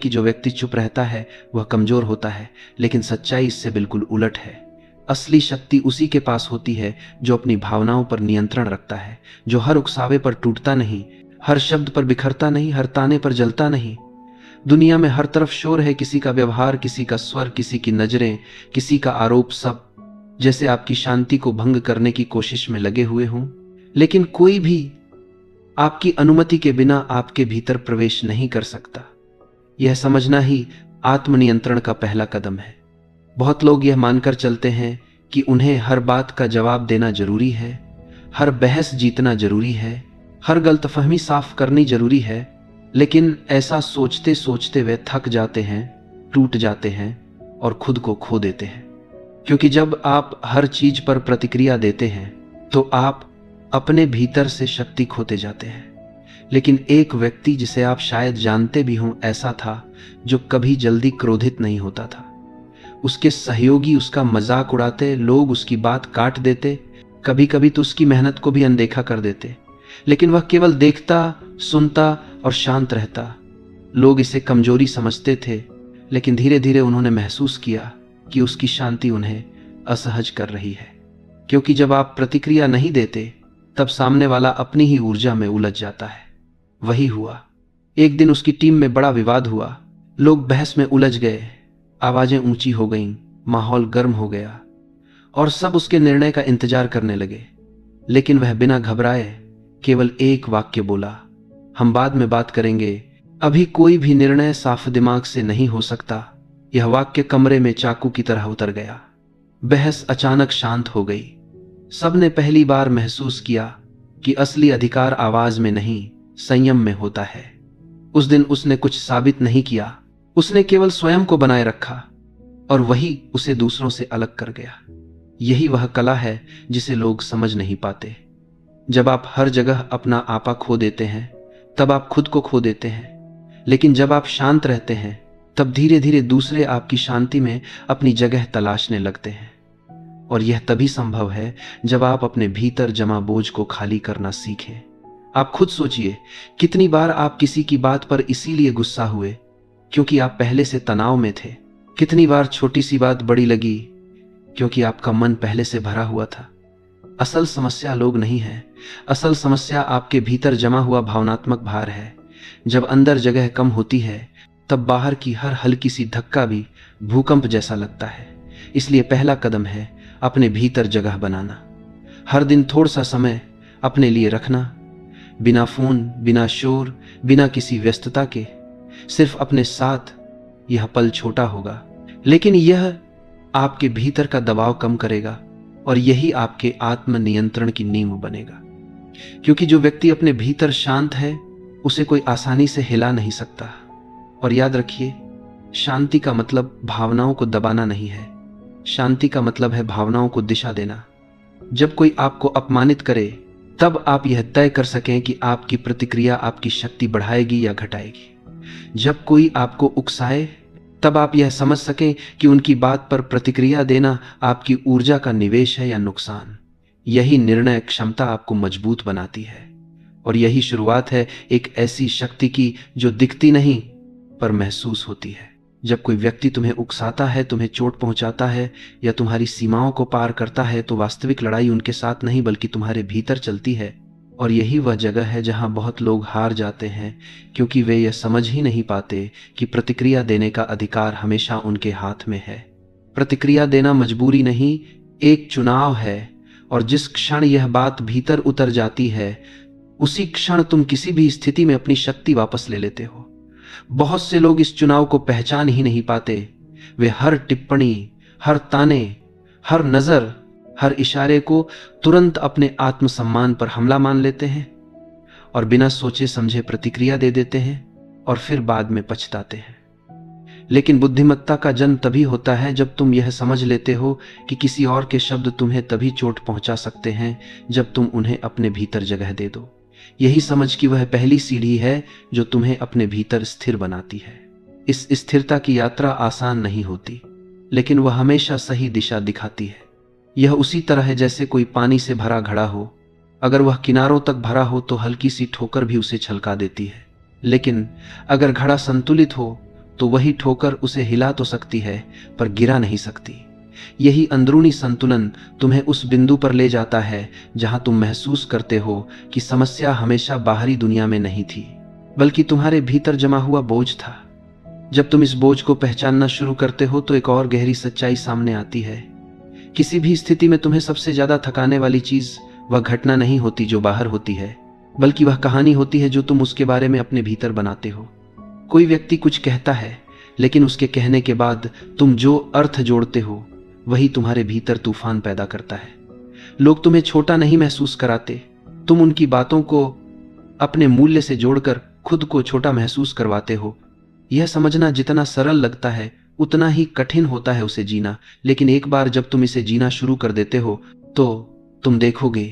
कि जो व्यक्ति चुप रहता है वह कमजोर होता है, लेकिन सच्चाई इससे बिल्कुल उलट है। असली शक्ति उसी के पास होती है जो अपनी भावनाओं पर नियंत्रण रखता है, जो हर उकसावे पर टूटता नहीं, हर शब्द पर बिखरता नहीं, हर ताने पर जलता नहीं। दुनिया में हर तरफ शोर है, किसी का व्यवहार, किसी का स्वर, किसी की नजरें, किसी का आरोप, सब जैसे आपकी शांति को भंग करने की कोशिश में लगे हुए हों। लेकिन कोई भी आपकी अनुमति के बिना आपके भीतर प्रवेश नहीं कर सकता। यह समझना ही आत्मनियंत्रण का पहला कदम है। बहुत लोग यह मानकर चलते हैं कि उन्हें हर बात का जवाब देना जरूरी है, हर बहस जीतना जरूरी है, हर गलतफहमी साफ करनी जरूरी है। लेकिन ऐसा सोचते सोचते वे थक जाते हैं, टूट जाते हैं और खुद को खो देते हैं। क्योंकि जब आप हर चीज पर प्रतिक्रिया देते हैं तो आप अपने भीतर से शक्ति खोते जाते हैं। लेकिन एक व्यक्ति जिसे आप शायद जानते भी हों ऐसा था, जो कभी जल्दी क्रोधित नहीं होता था। उसके सहयोगी उसका मजाक उड़ाते, लोग उसकी बात काट देते, कभी कभी तो उसकी मेहनत को भी अनदेखा कर देते, लेकिन वह केवल देखता, सुनता और शांत रहता। लोग इसे कमजोरी समझते थे, लेकिन धीरे धीरे उन्होंने महसूस किया कि उसकी शांति उन्हें असहज कर रही है। क्योंकि जब आप प्रतिक्रिया नहीं देते तब सामने वाला अपनी ही ऊर्जा में उलझ जाता है। वही हुआ। एक दिन उसकी टीम में बड़ा विवाद हुआ, लोग बहस में उलझ गए, आवाजें ऊंची हो गईं, माहौल गर्म हो गया और सब उसके निर्णय का इंतजार करने लगे। लेकिन वह बिना घबराए केवल एक वाक्य बोला, हम बाद में बात करेंगे, अभी कोई भी निर्णय साफ दिमाग से नहीं हो सकता। यह वाक्य कमरे में चाकू की तरह उतर गया। बहस अचानक शांत हो गई। सबने पहली बार महसूस किया कि असली अधिकार आवाज में नहीं, संयम में होता है। उस दिन उसने कुछ साबित नहीं किया, उसने केवल स्वयं को बनाए रखा और वही उसे दूसरों से अलग कर गया। यही वह कला है जिसे लोग समझ नहीं पाते। जब आप हर जगह अपना आपा खो देते हैं तब आप खुद को खो देते हैं, लेकिन जब आप शांत रहते हैं तब धीरे धीरे दूसरे आपकी शांति में अपनी जगह तलाशने लगते हैं। और यह तभी संभव है जब आप अपने भीतर जमा बोझ को खाली करना सीखें। आप खुद सोचिए, कितनी बार आप किसी की बात पर इसीलिए गुस्सा हुए क्योंकि आप पहले से तनाव में थे। कितनी बार छोटी सी बात बड़ी लगी क्योंकि आपका मन पहले से भरा हुआ था। असल समस्या लोग नहीं है, असल समस्या आपके भीतर जमा हुआ भावनात्मक भार है। जब अंदर जगह कम होती है तब बाहर की हर हल्की सी धक्का भी भूकंप जैसा लगता है। इसलिए पहला कदम है अपने भीतर जगह बनाना। हर दिन थोड़ा सा समय अपने लिए रखना, बिना फोन, बिना शोर, बिना किसी व्यस्तता के, सिर्फ अपने साथ। यह पल छोटा होगा, लेकिन यह आपके भीतर का दबाव कम करेगा और यही आपके आत्मनियंत्रण की नींव बनेगा। क्योंकि जो व्यक्ति अपने भीतर शांत है उसे कोई आसानी से हिला नहीं सकता। और याद रखिए, शांति का मतलब भावनाओं को दबाना नहीं है, शांति का मतलब है भावनाओं को दिशा देना। जब कोई आपको अपमानित करे तब आप यह तय कर सकें कि आपकी प्रतिक्रिया आपकी शक्ति बढ़ाएगी या घटाएगी। जब कोई आपको उकसाए तब आप यह समझ सकें कि उनकी बात पर प्रतिक्रिया देना आपकी ऊर्जा का निवेश है या नुकसान। यही निर्णय क्षमता आपको मजबूत बनाती है और यही शुरुआत है एक ऐसी शक्ति की जो दिखती नहीं पर महसूस होती है। जब कोई व्यक्ति तुम्हें उकसाता है, तुम्हें चोट पहुंचाता है या तुम्हारी सीमाओं को पार करता है तो वास्तविक लड़ाई उनके साथ नहीं बल्कि तुम्हारे भीतर चलती है। और यही वह जगह है जहां बहुत लोग हार जाते हैं, क्योंकि वे यह समझ ही नहीं पाते कि प्रतिक्रिया देने का अधिकार हमेशा उनके हाथ में है। प्रतिक्रिया देना मजबूरी नहीं, एक चुनाव है। और जिस क्षण यह बात भीतर उतर जाती है उसी क्षण तुम किसी भी स्थिति में अपनी शक्ति वापस ले लेते हो। बहुत से लोग इस चुनाव को पहचान ही नहीं पाते। वे हर टिप्पणी, हर ताने, हर नजर, हर इशारे को तुरंत अपने आत्मसम्मान पर हमला मान लेते हैं और बिना सोचे समझे प्रतिक्रिया दे देते हैं और फिर बाद में पछताते हैं। लेकिन बुद्धिमत्ता का जन्म तभी होता है जब तुम यह समझ लेते हो कि किसी और के शब्द तुम्हें तभी चोट पहुंचा सकते हैं जब तुम उन्हें अपने भीतर जगह दे दो। यही समझ की वह पहली सीढ़ी है जो तुम्हें अपने भीतर स्थिर बनाती है। इस स्थिरता की यात्रा आसान नहीं होती, लेकिन वह हमेशा सही दिशा दिखाती है। यह उसी तरह है जैसे कोई पानी से भरा घड़ा हो। अगर वह किनारों तक भरा हो तो हल्की सी ठोकर भी उसे छलका देती है, लेकिन अगर घड़ा संतुलित हो तो वही ठोकर उसे हिला तो सकती है पर गिरा नहीं सकती। यही अंदरूनी संतुलन तुम्हें उस बिंदु पर ले जाता है जहां तुम महसूस करते हो कि समस्या हमेशा बाहरी दुनिया में नहीं थी, बल्कि तुम्हारे भीतर जमा हुआ बोझ था। जब तुम इस बोझ को पहचानना शुरू करते हो तो एक और गहरी सच्चाई सामने आती है। किसी भी स्थिति में तुम्हें सबसे ज्यादा थकाने वाली चीज वह घटना नहीं होती जो बाहर होती है, बल्कि वह कहानी होती है जो तुम उसके बारे में अपने भीतर बनाते हो। कोई व्यक्ति कुछ कहता है, लेकिन उसके कहने के बाद तुम जो अर्थ जोड़ते हो वही तुम्हारे भीतर तूफान पैदा करता है। लोग तुम्हें छोटा नहीं महसूस कराते, तुम उनकी बातों को अपने मूल्य से जोड़कर खुद को छोटा महसूस करवाते हो। यह समझना जितना सरल लगता है उतना ही कठिन होता है उसे जीना, लेकिन एक बार जब तुम इसे जीना शुरू कर देते हो तो तुम देखोगे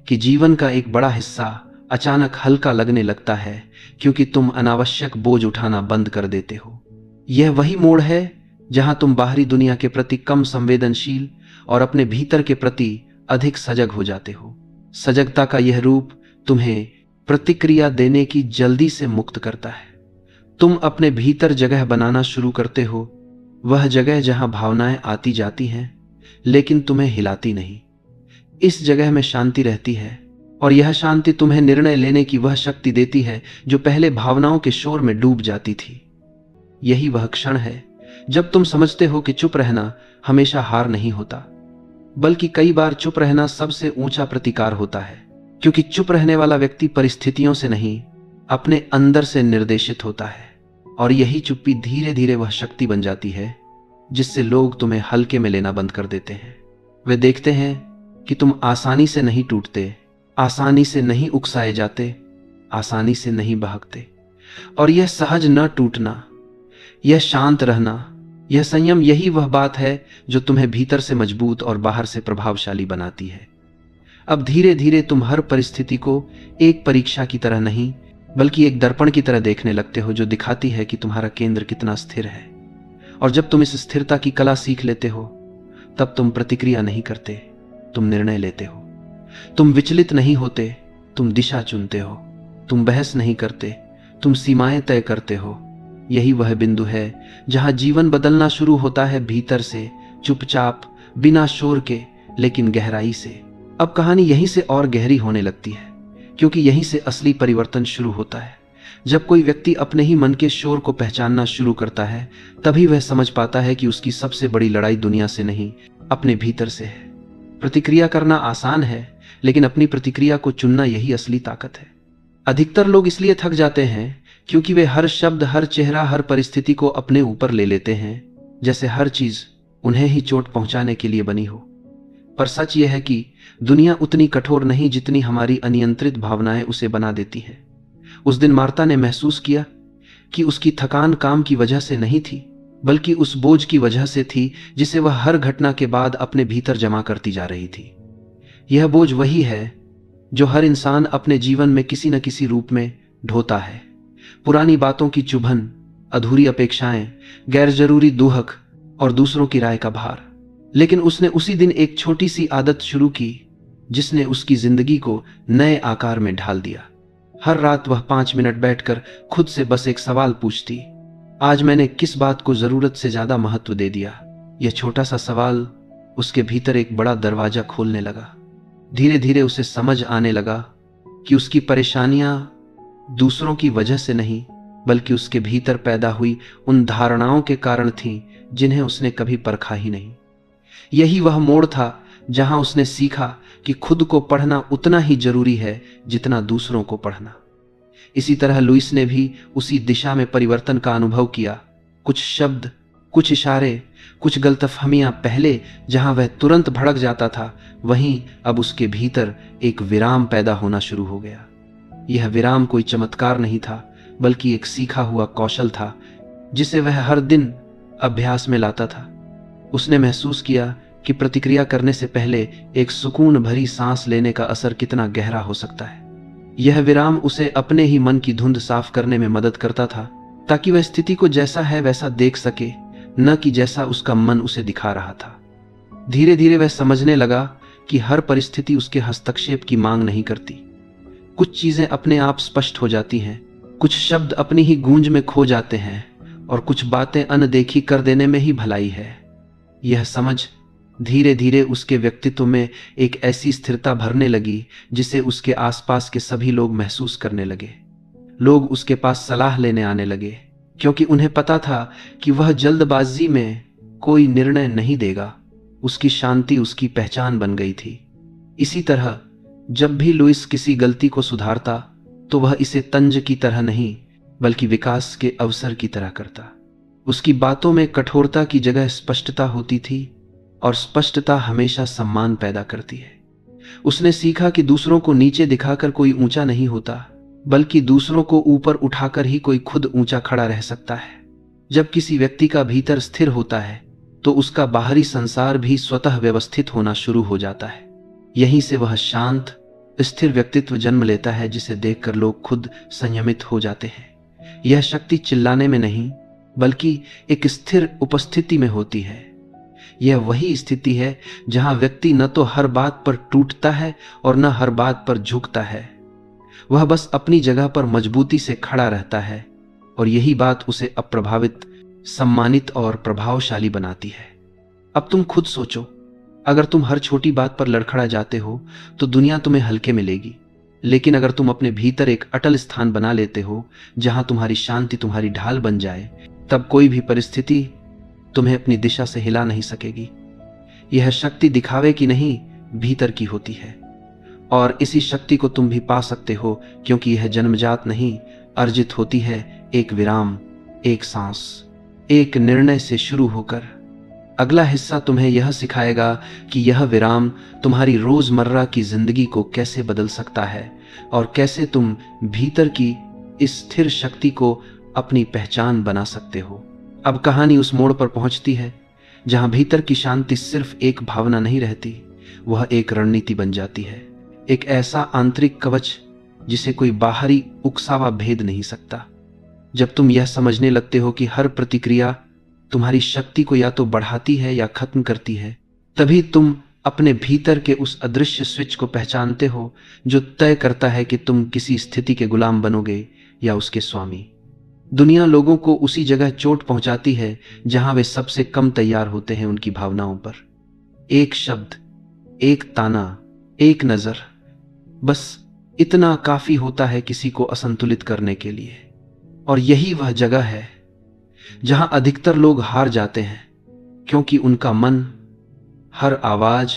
कि जीवन का एक बड़ा हिस्सा अचानक हल्का लगने लगता है, क्योंकि तुम अनावश्यक बोझ उठाना बंद कर देते हो। यह वही मोड़ है जहां तुम बाहरी दुनिया के प्रति कम संवेदनशील और अपने भीतर के प्रति अधिक सजग हो जाते हो। सजगता का यह रूप तुम्हें प्रतिक्रिया देने की जल्दी से मुक्त करता है। तुम अपने भीतर जगह बनाना शुरू करते हो, वह जगह जहां भावनाएं आती जाती हैं लेकिन तुम्हें हिलाती नहीं। इस जगह में शांति रहती है, और यह शांति तुम्हें निर्णय लेने की वह शक्ति देती है जो पहले भावनाओं के शोर में डूब जाती थी। यही वह क्षण है जब तुम समझते हो कि चुप रहना हमेशा हार नहीं होता, बल्कि कई बार चुप रहना सबसे ऊंचा प्रतिकार होता है, क्योंकि चुप रहने वाला व्यक्ति परिस्थितियों से नहीं अपने अंदर से निर्देशित होता है। और यही चुप्पी धीरे धीरे वह शक्ति बन जाती है जिससे लोग तुम्हें हल्के में लेना बंद कर देते हैं। वे देखते हैं कि तुम आसानी से नहीं टूटते, आसानी से नहीं उकसाए जाते, आसानी से नहीं बहकते। और यह सहज न टूटना, यह शांत रहना, यह संयम, यही वह बात है जो तुम्हें भीतर से मजबूत और बाहर से प्रभावशाली बनाती है। अब धीरे धीरे तुम हर परिस्थिति को एक परीक्षा की तरह नहीं बल्कि एक दर्पण की तरह देखने लगते हो, जो दिखाती है कि तुम्हारा केंद्र कितना स्थिर है। और जब तुम इस स्थिरता की कला सीख लेते हो तब तुम प्रतिक्रिया नहीं करते, तुम निर्णय लेते हो। तुम विचलित नहीं होते, तुम दिशा चुनते हो। तुम बहस नहीं करते, तुम सीमाएं तय करते हो। यही वह बिंदु है जहां जीवन बदलना शुरू होता है, भीतर से, चुपचाप, बिना शोर के, लेकिन गहराई से। अब कहानी यहीं से और गहरी होने लगती है, क्योंकि यहीं से असली परिवर्तन शुरू होता है। जब कोई व्यक्ति अपने ही मन के शोर को पहचानना शुरू करता है, तभी वह समझ पाता है कि उसकी सबसे बड़ी लड़ाई दुनिया से नहीं, अपने भीतर से है। प्रतिक्रिया करना आसान है, लेकिन अपनी प्रतिक्रिया को चुनना यही असली ताकत है। अधिकतर लोग इसलिए थक जाते हैं क्योंकि वे हर शब्द, हर चेहरा, हर परिस्थिति को अपने ऊपर ले लेते हैं, जैसे हर चीज उन्हें ही चोट पहुंचाने के लिए बनी हो। पर सच यह है कि दुनिया उतनी कठोर नहीं जितनी हमारी अनियंत्रित भावनाएं उसे बना देती हैं। उस दिन मार्ता ने महसूस किया कि उसकी थकान काम की वजह से नहीं थी, बल्कि उस बोझ की वजह से थी जिसे वह हर घटना के बाद अपने भीतर जमा करती जा रही थी। यह बोझ वही है जो हर इंसान अपने जीवन में किसी न किसी रूप में ढोता है। पुरानी बातों की चुभन, अधूरी अपेक्षाएं, गैर जरूरी दुहक और दूसरों की राय का भार। लेकिन उसने उसी दिन एक छोटी सी आदत शुरू की जिसने उसकी जिंदगी को नए आकार में ढाल दिया। हर रात वह 5 मिनट बैठकर खुद से बस एक सवाल पूछती, आज मैंने किस बात को जरूरत से ज्यादा महत्व दे दिया। यह छोटा सा सवाल उसके भीतर एक बड़ा दरवाजा खोलने लगा। धीरे धीरे उसे समझ आने लगा कि उसकी परेशानियां दूसरों की वजह से नहीं, बल्कि उसके भीतर पैदा हुई उन धारणाओं के कारण थीं जिन्हें उसने कभी परखा ही नहीं। यही वह मोड़ था जहां उसने सीखा कि खुद को पढ़ना उतना ही जरूरी है जितना दूसरों को पढ़ना। इसी तरह लुइस ने भी उसी दिशा में परिवर्तन का अनुभव किया। कुछ शब्द, कुछ इशारे, कुछ गलतफहमियां पहले जहां वह तुरंत भड़क जाता था, वहीं अब उसके भीतर एक विराम पैदा होना शुरू हो गया। यह विराम कोई चमत्कार नहीं था, बल्कि एक सीखा हुआ कौशल था जिसे वह हर दिन अभ्यास में लाता था। उसने महसूस किया कि प्रतिक्रिया करने से पहले एक सुकून भरी सांस लेने का असर कितना गहरा हो सकता है। यह विराम उसे अपने ही मन की धुंध साफ करने में मदद करता था, ताकि वह स्थिति को जैसा है वैसा देख सके, न कि जैसा उसका मन उसे दिखा रहा था। धीरे धीरे वह समझने लगा कि हर परिस्थिति उसके हस्तक्षेप की मांग नहीं करती। कुछ चीजें अपने आप स्पष्ट हो जाती हैं, कुछ शब्द अपनी ही गूंज में खो जाते हैं, और कुछ बातें अनदेखी कर देने में ही भलाई है। यह समझ धीरे धीरे उसके व्यक्तित्व में एक ऐसी स्थिरता भरने लगी जिसे उसके आसपास के सभी लोग महसूस करने लगे। लोग उसके पास सलाह लेने आने लगे, क्योंकि उन्हें पता था कि वह जल्दबाजी में कोई निर्णय नहीं देगा। उसकी शांति उसकी पहचान बन गई थी। इसी तरह जब भी लुइस किसी गलती को सुधारता तो वह इसे तंज की तरह नहीं बल्कि विकास के अवसर की तरह करता। उसकी बातों में कठोरता की जगह स्पष्टता होती थी, और स्पष्टता हमेशा सम्मान पैदा करती है। उसने सीखा कि दूसरों को नीचे दिखाकर कोई ऊंचा नहीं होता, बल्कि दूसरों को ऊपर उठाकर ही कोई खुद ऊंचा खड़ा रह सकता है। जब किसी व्यक्ति का भीतर स्थिर होता है तो उसका बाहरी संसार भी स्वतः व्यवस्थित होना शुरू हो जाता है। यहीं से वह शांत स्थिर व्यक्तित्व जन्म लेता है जिसे देखकर लोग खुद संयमित हो जाते हैं। यह शक्ति चिल्लाने में नहीं बल्कि एक स्थिर उपस्थिति में होती है। यह वही स्थिति है जहां व्यक्ति न तो हर बात पर टूटता है और न हर बात पर झुकता है। वह बस अपनी जगह पर मजबूती से खड़ा रहता है, और यही बात उसे अप्रभावित, सम्मानित और प्रभावशाली बनाती है। अब तुम खुद सोचो, अगर तुम हर छोटी बात पर लड़खड़ा जाते हो तो दुनिया तुम्हें हल्के मिलेगी। लेकिन अगर तुम अपने भीतर एक अटल स्थान बना लेते हो जहां तुम्हारी शांति तुम्हारी ढाल बन जाए, तब कोई भी परिस्थिति तुम्हें अपनी दिशा से हिला नहीं सकेगी। यह शक्ति दिखावे की नहीं, भीतर की होती है, और इसी शक्ति को तुम भी पा सकते हो, क्योंकि यह जन्मजात नहीं, अर्जित होती है एक विराम, एक सांस, एक निर्णय से शुरू होकर। अगला हिस्सा तुम्हें यह सिखाएगा कि यह विराम तुम्हारी रोजमर्रा की जिंदगी को कैसे बदल सकता है, और कैसे तुम भीतर की इस स्थिर शक्ति को अपनी पहचान बना सकते हो। अब कहानी उस मोड़ पर पहुंचती है जहां भीतर की शांति सिर्फ एक भावना नहीं रहती, वह एक रणनीति बन जाती है, एक ऐसा आंतरिक कवच जिसे कोई बाहरी उकसावा भेद नहीं सकता। जब तुम यह समझने लगते हो कि हर प्रतिक्रिया तुम्हारी शक्ति को या तो बढ़ाती है या खत्म करती है, तभी तुम अपने भीतर के उस अदृश्य स्विच को पहचानते हो जो तय करता है कि तुम किसी स्थिति के गुलाम बनोगे या उसके स्वामी। दुनिया लोगों को उसी जगह चोट पहुंचाती है जहां वे सबसे कम तैयार होते हैं उनकी भावनाओं पर। एक शब्द, एक ताना, एक नजर, बस इतना काफी होता है किसी को असंतुलित करने के लिए। और यही वह जगह है जहां अधिकतर लोग हार जाते हैं, क्योंकि उनका मन हर आवाज,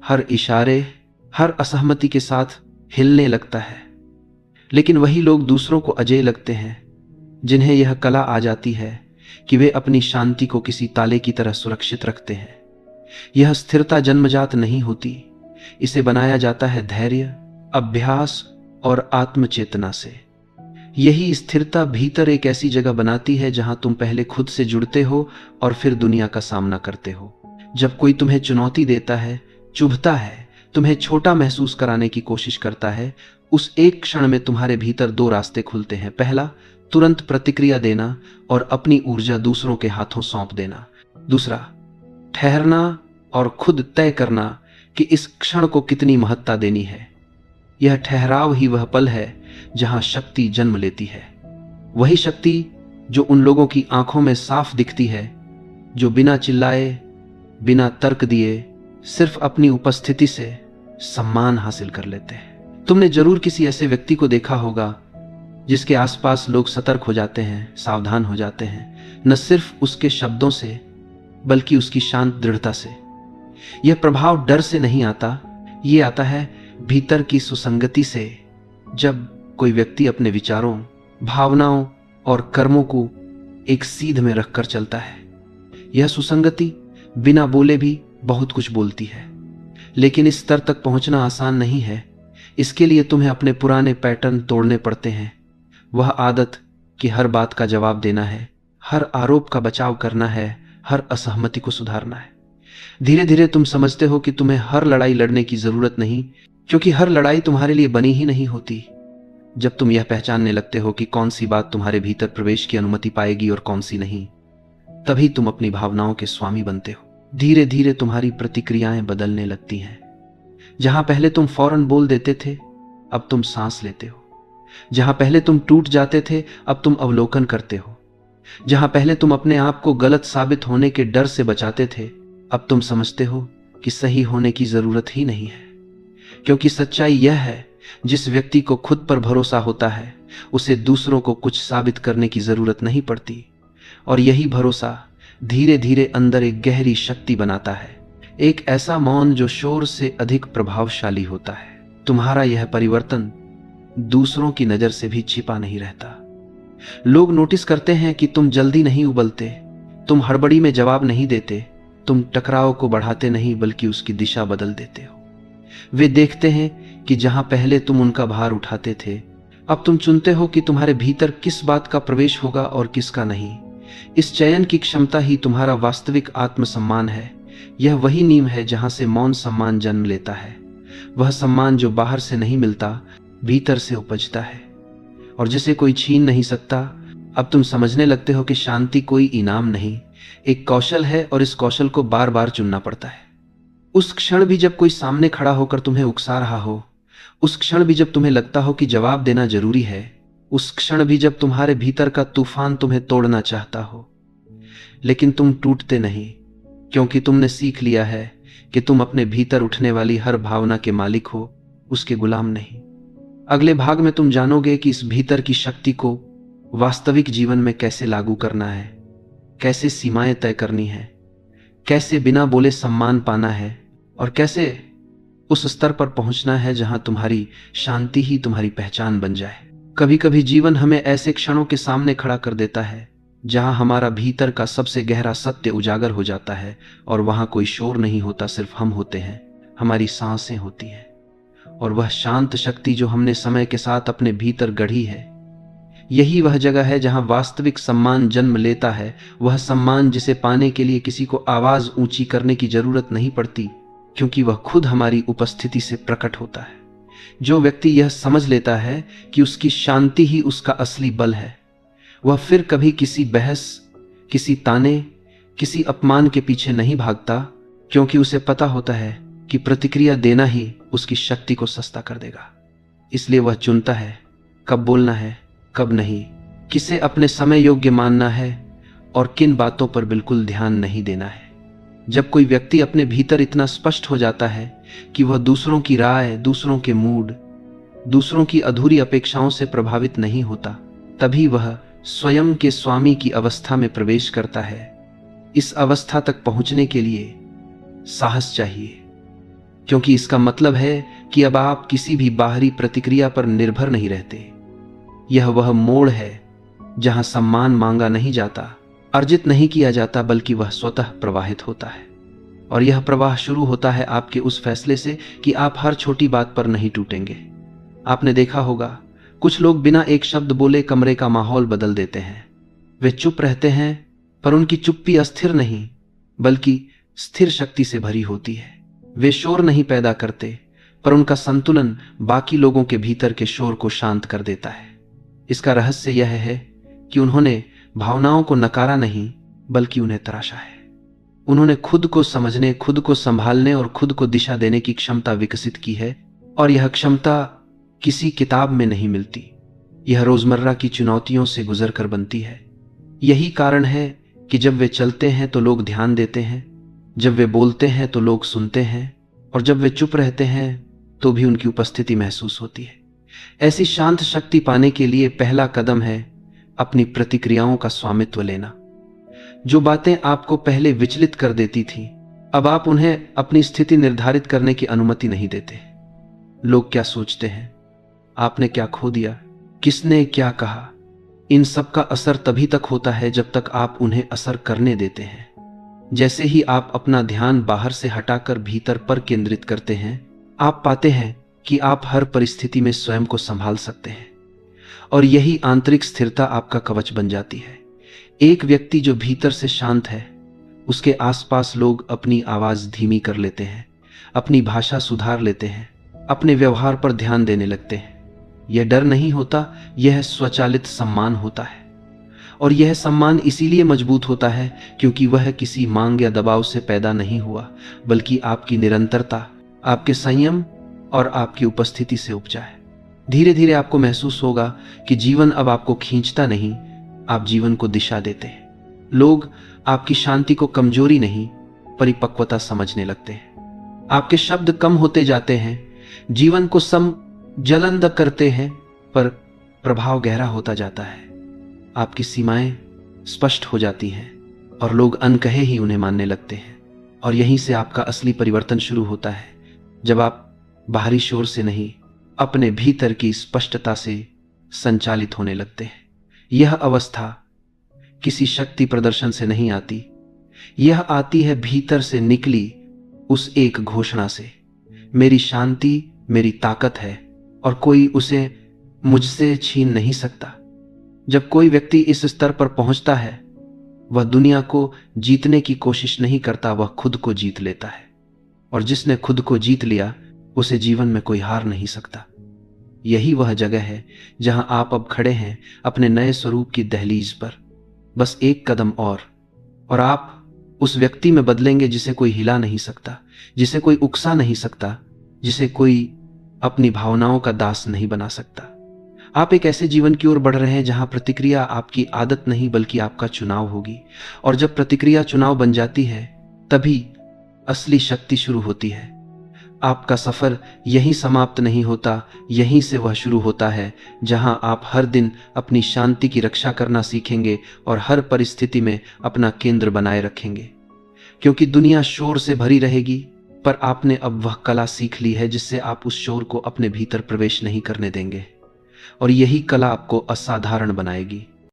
हर इशारे, हर असहमति के साथ हिलने लगता है। लेकिन वही लोग दूसरों को अजेय लगते हैं जिन्हें यह कला आ जाती है कि वे अपनी शांति को किसी ताले की तरह सुरक्षित रखते हैं। यह स्थिरता जन्मजात नहीं होती, इसे बनाया जाता है धैर्य, अभ्यास और आत्मचेतना से। यही स्थिरता भीतर एक ऐसी जगह बनाती है जहां तुम पहले खुद से जुड़ते हो और फिर दुनिया का सामना करते हो। जब कोई तुम्हें चुनौती देता है, चुभता है, तुम्हें छोटा महसूस कराने की कोशिश करता है, उस एक क्षण में तुम्हारे भीतर दो रास्ते खुलते हैं। पहला, तुरंत प्रतिक्रिया देना और अपनी ऊर्जा दूसरों के हाथों सौंप देना। दूसरा, ठहरना और खुद तय करना कि इस क्षण को कितनी महत्ता देनी है। यह ठहराव ही वह पल है जहां शक्ति जन्म लेती है। वही शक्ति जो उन लोगों की आंखों में साफ दिखती है जो बिना चिल्लाए, बिना तर्क दिए, सिर्फ अपनी उपस्थिति से सम्मान हासिल कर लेते हैं। तुमने जरूर किसी ऐसे व्यक्ति को देखा होगा जिसके आसपास लोग सतर्क हो जाते हैं, सावधान हो जाते हैं, न सिर्फ उसके शब्दों से बल्कि उसकी शांत दृढ़ता से। यह प्रभाव डर से नहीं आता, ये आता है भीतर की सुसंगति से। जब कोई व्यक्ति अपने विचारों, भावनाओं और कर्मों को एक सीध में रखकर चलता है, यह सुसंगति बिना बोले भी बहुत कुछ बोलती है। लेकिन इस स्तर तक पहुंचना आसान नहीं है। इसके लिए तुम्हें अपने पुराने पैटर्न तोड़ने पड़ते हैं। वह आदत कि हर बात का जवाब देना है, हर आरोप का बचाव करना है, हर असहमति को सुधारना है। धीरे धीरे तुम समझते हो कि तुम्हें हर लड़ाई लड़ने की जरूरत नहीं, क्योंकि हर लड़ाई तुम्हारे लिए बनी ही नहीं होती। जब तुम यह पहचानने लगते हो कि कौन सी बात तुम्हारे भीतर प्रवेश की अनुमति पाएगी और कौन सी नहीं, तभी तुम अपनी भावनाओं के स्वामी बनते हो। धीरे धीरे तुम्हारी प्रतिक्रियाएं बदलने लगती हैं। जहां पहले तुम फौरन बोल देते थे, अब तुम सांस लेते हो। जहां पहले तुम टूट जाते थे, अब तुम अवलोकन करते हो। जहां पहले तुम अपने आप को गलत साबित होने के डर से बचाते थे, अब तुम समझते हो कि सही होने की जरूरत ही नहीं है। क्योंकि सच्चाई यह है, जिस व्यक्ति को खुद पर भरोसा होता है उसे दूसरों को कुछ साबित करने की जरूरत नहीं पड़ती, और यही भरोसा धीरे धीरे अंदर एक गहरी शक्ति बनाता है, एक ऐसा मौन जो शोर से अधिक प्रभावशाली होता है। तुम्हारा यह परिवर्तन दूसरों की नजर से भी छिपा नहीं रहता। लोग नोटिस करते हैं कि तुम जल्दी नहीं उबलते, तुम हड़बड़ी में जवाब नहीं देते, तुम टकराव को बढ़ाते नहीं बल्कि उसकी दिशा बदल देते हो। वे देखते हैं कि जहां पहले तुम उनका भार उठाते थे, अब तुम चुनते हो कि तुम्हारे भीतर किस बात का प्रवेश होगा और किसका नहीं। इस चयन की क्षमता ही तुम्हारा वास्तविक आत्मसम्मान है। यह वही नींव है जहां से मौन सम्मान जन्म लेता है, वह सम्मान जो बाहर से नहीं मिलता, भीतर से उपजता है और जिसे कोई छीन नहीं सकता। अब तुम समझने लगते हो कि शांति कोई इनाम नहीं, एक कौशल है, और इस कौशल को बार बार चुनना पड़ता है। उस क्षण भी जब कोई सामने खड़ा होकर तुम्हें उकसा रहा हो, उस क्षण भी जब तुम्हें लगता हो कि जवाब देना जरूरी है, उस क्षण भी जब तुम्हारे भीतर का तूफान तुम्हें तोड़ना चाहता हो, लेकिन तुम टूटते नहीं, क्योंकि तुमने सीख लिया है कि तुम अपने भीतर उठने वाली हर भावना के मालिक हो, उसके गुलाम नहीं। अगले भाग में तुम जानोगे कि इस भीतर की शक्ति को वास्तविक जीवन में कैसे लागू करना है, कैसे सीमाएं तय करनी है, कैसे बिना बोले सम्मान पाना है, और कैसे उस स्तर पर पहुंचना है जहां तुम्हारी शांति ही तुम्हारी पहचान बन जाए। कभी कभी जीवन हमें ऐसे क्षणों के सामने खड़ा कर देता है जहां हमारा भीतर का सबसे गहरा सत्य उजागर हो जाता है, और वहां कोई शोर नहीं होता, सिर्फ हम होते हैं, हमारी सांसें होती हैं, और वह शांत शक्ति जो हमने समय के साथ अपने भीतर गढ़ी है, यही वह जगह है जहां वास्तविक सम्मान जन्म लेता है। वह सम्मान जिसे पाने के लिए किसी को आवाज ऊंची करने की जरूरत नहीं पड़ती, क्योंकि वह खुद हमारी उपस्थिति से प्रकट होता है। जो व्यक्ति यह समझ लेता है कि उसकी शांति ही उसका असली बल है, वह फिर कभी किसी बहस, किसी ताने, किसी अपमान के पीछे नहीं भागता, क्योंकि उसे पता होता है कि प्रतिक्रिया देना ही उसकी शक्ति को सस्ता कर देगा। इसलिए वह चुनता है कब बोलना है, कब नहीं, किसे अपने समय योग्य मानना है और किन बातों पर बिल्कुल ध्यान नहीं देना है। जब कोई व्यक्ति अपने भीतर इतना स्पष्ट हो जाता है कि वह दूसरों की राय, दूसरों के मूड, दूसरों की अधूरी अपेक्षाओं से प्रभावित नहीं होता, तभी वह स्वयं के स्वामी की अवस्था में प्रवेश करता है। इस अवस्था तक पहुंचने के लिए साहस चाहिए, क्योंकि इसका मतलब है कि अब आप किसी भी बाहरी प्रतिक्रिया पर निर्भर नहीं रहते। यह वह मोड़ है जहां सम्मान मांगा नहीं जाता, अर्जित नहीं किया जाता, बल्कि वह स्वतः प्रवाहित होता है। और यह प्रवाह शुरू होता है आपके उस फैसले से कि आप हर छोटी बात पर नहीं टूटेंगे। आपने देखा होगा, कुछ लोग बिना एक शब्द बोले कमरे का माहौल बदल देते हैं। वे चुप रहते हैं, पर उनकी चुप्पी अस्थिर नहीं बल्कि स्थिर शक्ति से भरी होती है। वे शोर नहीं पैदा करते, पर उनका संतुलन बाकी लोगों के भीतर के शोर को शांत कर देता है। इसका रहस्य यह है कि उन्होंने भावनाओं को नकारा नहीं, बल्कि उन्हें तराशा है। उन्होंने खुद को समझने, खुद को संभालने और खुद को दिशा देने की क्षमता विकसित की है, और यह क्षमता किसी किताब में नहीं मिलती। यह रोजमर्रा की चुनौतियों से गुजरकर बनती है। यही कारण है कि जब वे चलते हैं तो लोग ध्यान देते हैं, जब वे बोलते हैं तो लोग सुनते हैं, और जब वे चुप रहते हैं तो भी उनकी उपस्थिति महसूस होती है। ऐसी शांत शक्ति पाने के लिए पहला कदम है अपनी प्रतिक्रियाओं का स्वामित्व लेना। जो बातें आपको पहले विचलित कर देती थीं, अब आप उन्हें अपनी स्थिति निर्धारित करने की अनुमति नहीं देते। लोग क्या सोचते हैं, आपने क्या खो दिया, किसने क्या कहा, इन सब का असर तभी तक होता है जब तक आप उन्हें असर करने देते हैं। जैसे ही आप अपना ध्यान बाहर से हटाकर भीतर पर केंद्रित करते हैं, आप पाते हैं कि आप हर परिस्थिति में स्वयं को संभाल सकते हैं, और यही आंतरिक स्थिरता आपका कवच बन जाती है। एक व्यक्ति जो भीतर से शांत है, उसके आसपास लोग अपनी आवाज धीमी कर लेते हैं, अपनी भाषा सुधार लेते हैं, अपने व्यवहार पर ध्यान देने लगते हैं। यह डर नहीं होता, यह स्वचालित सम्मान होता है, और यह सम्मान इसीलिए मजबूत होता है क्योंकि वह किसी मांग या दबाव से पैदा नहीं हुआ, बल्कि आपकी निरंतरता, आपके संयम और आपकी उपस्थिति से उपजा है। धीरे धीरे आपको महसूस होगा कि जीवन अब आपको खींचता नहीं, आप जीवन को दिशा देते हैं। लोग आपकी शांति को कमजोरी नहीं, परिपक्वता समझने लगते हैं। आपके शब्द कम होते जाते हैं, जीवन को जलंद करते हैं, पर प्रभाव गहरा होता जाता है। आपकी सीमाएं स्पष्ट हो जाती हैं और लोग अनकहे ही उन्हें मानने लगते हैं। और यहीं से आपका असली परिवर्तन शुरू होता है, जब आप बाहरी शोर से नहीं, अपने भीतर की स्पष्टता से संचालित होने लगते हैं। यह अवस्था किसी शक्ति प्रदर्शन से नहीं आती, यह आती है भीतर से निकली उस एक घोषणा से, मेरी शांति मेरी ताकत है और कोई उसे मुझसे छीन नहीं सकता। जब कोई व्यक्ति इस स्तर पर पहुंचता है, वह दुनिया को जीतने की कोशिश नहीं करता, वह खुद को जीत लेता है। और जिसने खुद को जीत लिया, उसे जीवन में कोई हार नहीं सकता। यही वह जगह है जहां आप अब खड़े हैं, अपने नए स्वरूप की दहलीज पर। बस एक कदम और आप उस व्यक्ति में बदलेंगे जिसे कोई हिला नहीं सकता, जिसे कोई उकसा नहीं सकता, जिसे कोई अपनी भावनाओं का दास नहीं बना सकता। आप एक ऐसे जीवन की ओर बढ़ रहे हैं जहां प्रतिक्रिया आपकी आदत नहीं बल्कि आपका चुनाव होगी। और जब प्रतिक्रिया चुनाव बन जाती है, तभी असली शक्ति शुरू होती है। आपका सफर यहीं समाप्त नहीं होता, यहीं से वह शुरू होता है जहां आप हर दिन अपनी शांति की रक्षा करना सीखेंगे और हर परिस्थिति में अपना केंद्र बनाए रखेंगे। क्योंकि दुनिया शोर से भरी रहेगी, पर आपने अब वह कला सीख ली है जिससे आप उस शोर को अपने भीतर प्रवेश नहीं करने देंगे। और यही कला आपको असाधारण बनाएगी।